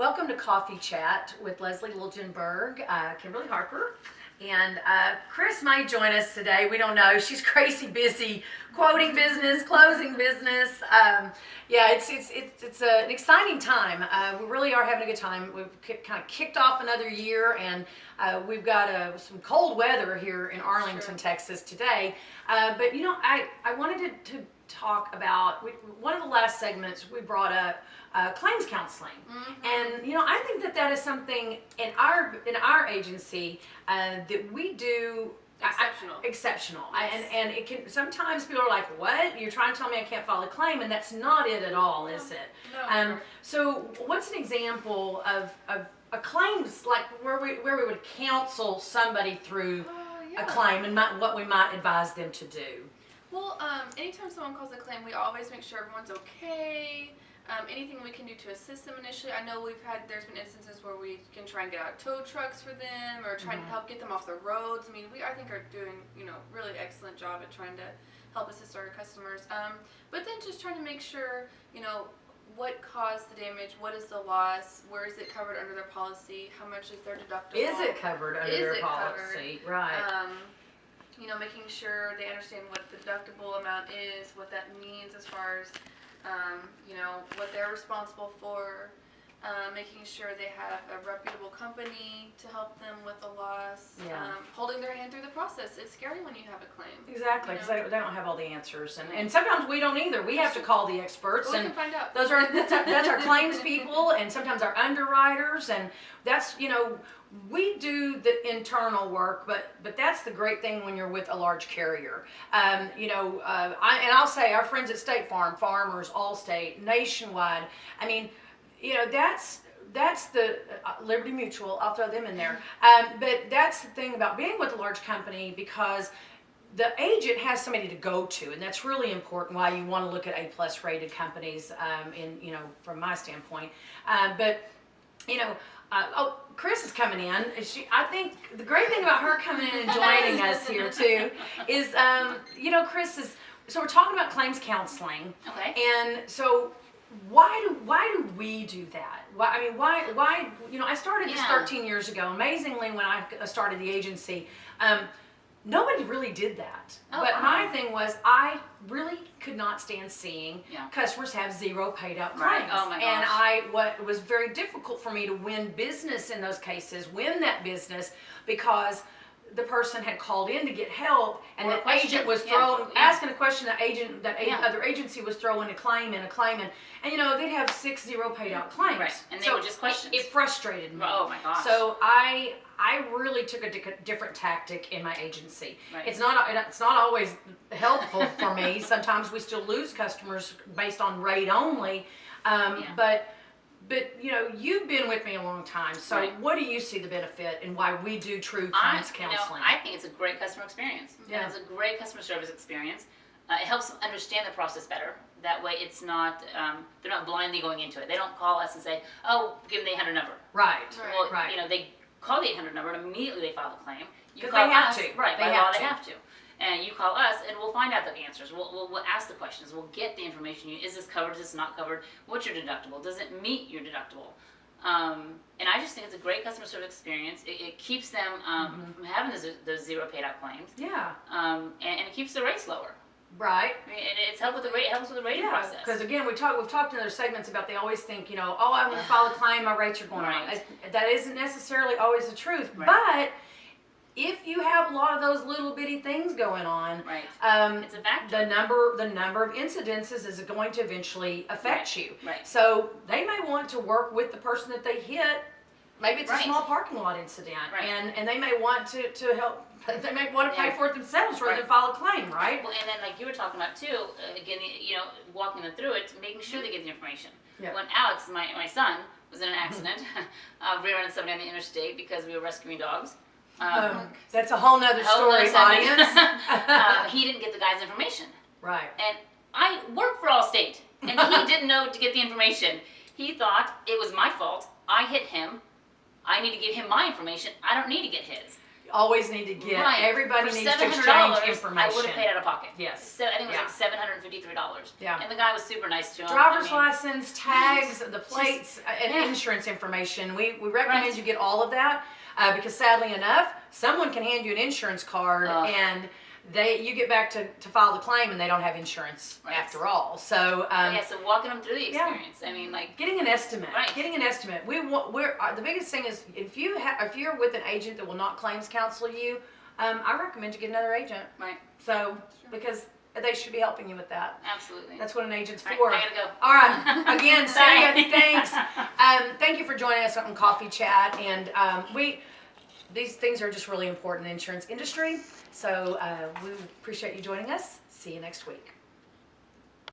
Welcome to Coffee Chat with Lezlee, Liljenberg, Kimberly Harper, and Chris might join us today. We don't know. She's crazy busy quoting business, closing business. Yeah, it's an exciting time. We really are having a good time. We've kind of kicked off another year, and we've got some cold weather here in Arlington, Texas today. But you know, I wanted to talk about one of the last segments we brought up. Claims counseling, and you know, I think that is something in our agency that we do exceptional. And it can sometimes people are like, "What? You're trying to tell me I can't file a claim?" And that's not it at all, is it? No. So, what's an example of a claims like where we would counsel somebody through a claim and what we might advise them to do? Well, anytime someone calls a claim, we always make sure everyone's okay. Anything we can do to assist them initially. I know there's been instances where we can try and get out tow trucks for them or try to help get them off the roads. I mean, I think are doing, really excellent job at trying to help assist our customers. But then just trying to make sure, what caused the damage, what is the loss, where is it covered under their policy, how much is their deductible. Is it covered under their policy? Covered? Right. Making sure they understand what the deductible amount is, what that means as far as what they're responsible for, making sure they have a reputable company to help them with the loss, holding their hand through the process. It's scary when you have a claim. Exactly, because they don't have all the answers, and sometimes we don't either. We have to call the experts, well, and we can find out. That's our claims people, and sometimes our underwriters, and that's we do the internal work, but that's the great thing when you're with a large carrier. I'll say our friends at State Farm, Farmers, Allstate, Nationwide. I mean, that's the Liberty Mutual. I'll throw them in there. But that's the thing about being with a large company, because the agent has somebody to go to, and that's really important. Why you want to look at A+ rated companies, from my standpoint. Chris is coming in. I think the great thing about her coming in and joining us here too is, Chris is. So we're talking about claims counseling. Okay. And so why do we do that? Why? I started this 13 years ago. Amazingly, when I started the agency, nobody really did that. My thing was, I really could not stand seeing customers have zero paid out claims. Right. Oh my gosh. And it was very difficult for me to win business in those cases, win that business, because the person had called in to get help, and the agent was asking a question. Other agency was throwing a claim, and they'd have 6 zero paid out claims. Right, and they were just questions. It frustrated me. Oh my gosh. So I really took a different tactic in my agency. Right. It's not always helpful for me. Sometimes we still lose customers based on rate only. But you've been with me a long time, so what do you see the benefit and why we do true claims counseling? I think it's a great customer experience. Yeah. It's a great customer service experience. It helps them understand the process better. That way it's not, they're not blindly going into it. They don't call us and say, "Oh, give them the 800 number." Right. Well, they call the 800 number and immediately they file the claim. Because they have to. Right, by law they have to. And you call us, and we'll find out the answers. We'll ask the questions. We'll get the information. Is this covered? Is this not covered? What's your deductible? Does it meet your deductible? And I just think it's a great customer service experience. It keeps them from having those zero paid out claims. Yeah. And it keeps the rates lower. Right. I mean, it's helped with the rate. It helps with the rating process. Because again, we've talked in other segments about they always think, I'm going to file a claim, my rates are going up. That isn't necessarily always the truth. Right. But if you have a lot of those little bitty things going on, it's a factor. The number of incidences is going to eventually affect you. Right. So they may want to work with the person that they hit. Maybe it's a small parking lot incident, and they may want to help. They may want to pay for it themselves rather than file a claim, right? Well, and then like you were talking about too, again, walking them through it, making sure they get the information. Yeah. When Alex, my son, was in an accident, rear-ended somebody on the interstate because we were rescuing dogs. That's a whole nother story, audience. He didn't get the guy's information. Right. And I work for Allstate, and he didn't know to get the information. He thought it was my fault. I hit him. I need to give him my information. I don't need to get his. always need to get. Right. Everybody For needs to exchange $700, information. I would have paid out of pocket. Yes. So I think it was Yeah. like $753. Yeah. And the guy was super nice to him. Driver's I mean, license, tags, the plates, and yeah. insurance information. We recommend Right. you get all of that because sadly enough, someone can hand you an insurance card and you get back to file the claim and they don't have insurance Right. after all. So so walking them through the experience. I mean, like, getting an estimate. Right. Getting an estimate. We're the biggest thing is if you're with an agent that will not claims counsel you, I recommend you get another agent. right, So because they should be helping you with that. absolutely. That's what an agent's All for. right, I gotta go. All right. Again, Bye. Sarah, thanks. Thank you for joining us on Coffee Chat. And these things are just really important in the insurance industry. So we appreciate you joining us. See you next week.